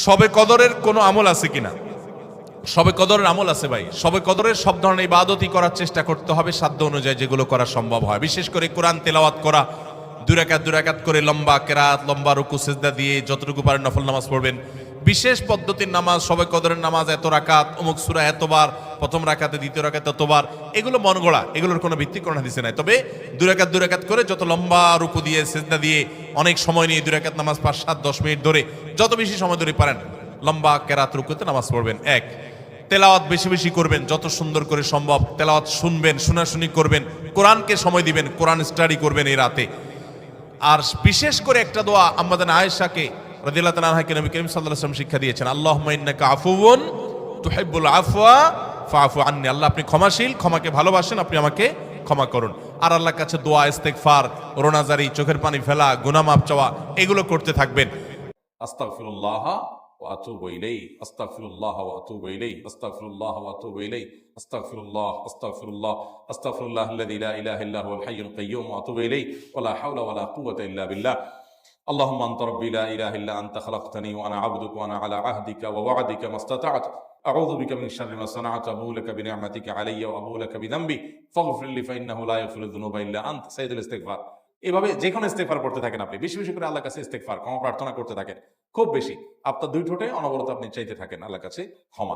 শবে কদরের কোনো আমল আছে কিনা? শবে কদরের আমল আছে ভাই। শবে কদরের সব ধরনের ইবাদতই করার চেষ্টা করতে হবে সাধ্য অনুযায়ী, যেগুলো করা সম্ভব হয়। বিশেষ করে কোরআন তেলাওয়াত করা, দুই রাকাত করে লম্বা কেরাত, লম্বা রুকু সিজদা দিয়ে যতটুকু পারেন নফল নামাজ পড়বেন। বিশেষ পদ্ধতির নামাজ, শবে কদরের নামাজ এত রাকাত, অমুক সূরা এতবার, প্রথম রাকাতে দ্বিতীয় রাকাতে এতবার, এগুলো মন গড়া, এগুলোর কোনো ভিত্তি কোরআন হাদিসে নাই। তবে দুই রাকাত করে যত লম্বা রুকু দিয়ে সিজদা দিয়ে অনেক সময় নিয়ে দুই রাকাত নামাজ 5, 7, 10 মিনিট ধরে যত বেশি সময় ধরে পারেন লম্বা কেরাত রুকুতে নামাজ পড়বেন। এক, তেলাওয়াত বেশি বেশি করবেন, যত সুন্দর করে সম্ভব তেলাওয়াত শুনবেন, শোনাশুনি করবেন, কোরআনকে সময় দিবেন, কোরআন স্টাডি করবেন এই রাতে। আর বিশেষ করে একটা দোয়া আম্মাদান আয়েশাকে রাদিয়াল্লাহু তাআলা আনহাকে নবী করিম সাল্লাল্লাহু আলাইহি ওয়াসাল্লাম শিক্ষা দিয়েছেন, আল্লাহুম্মা ইন্নাকা আফুউন তুহিব্বুল আফওয়া ফাআফু আন্নি। আল্লাহ আপনি ক্ষমাশীল, ক্ষমাকে ভালোবাসেন, আপনি আমাকে ক্ষমা করুন। আর আল্লাহর কাছে দোয়া, ইস্তেগফার, রোনাজারি, চোখের পানি ফেলা, গুনাহ মাফ চাওয়া, এগুলো করতে থাকবেন। আস্তাগফিরুল্লাহ ওয়া আতুবু ইলাইহি, আস্তাগফিরুল্লাহ ওয়া আতুবু ইলাইহি, আস্তাগফিরুল্লাহ ওয়া আতুবু ইলাইহি, আস্তাগফিরুল্লাহ, আস্তাগফিরুল্লাহ, আস্তাগফিরুল্লাহাল্লাযী লা ইলাহা ইল্লা হুয়াল হাইয়ুল কাইয়্যুম ওয়া আতুবু ইলাইহি ওয়া লা হাওলা ওয়া লা কুওয়াতা ইল্লা বিল্লাহ। اللهم أنت ربي لا إله إلا أنت خلقتني وأنا عبدك وأنا على عهدك ووعدك ما استطعت أعوذ بك من شر ما صنعت أبوء لك بنعمتك علي وأبوء لك بذنبي فاغفر لي فإنه لا يغفر الذنوب إلا أنت। সাইয়্যিদুল ইস্তিগফার। এভাবে যে কোনো ইস্তিগফার পড়তে থাকেন আপনি, বেশি বেশি করে আল্লাহর কাছে ইস্তিগফার, ক্ষমা প্রার্থনা করতে থাকেন, খুব বেশি। আপনার দুই ঠোঁটে অনবরত আপনি চাইতে থাকেন আল্লাহর কাছে ক্ষমা।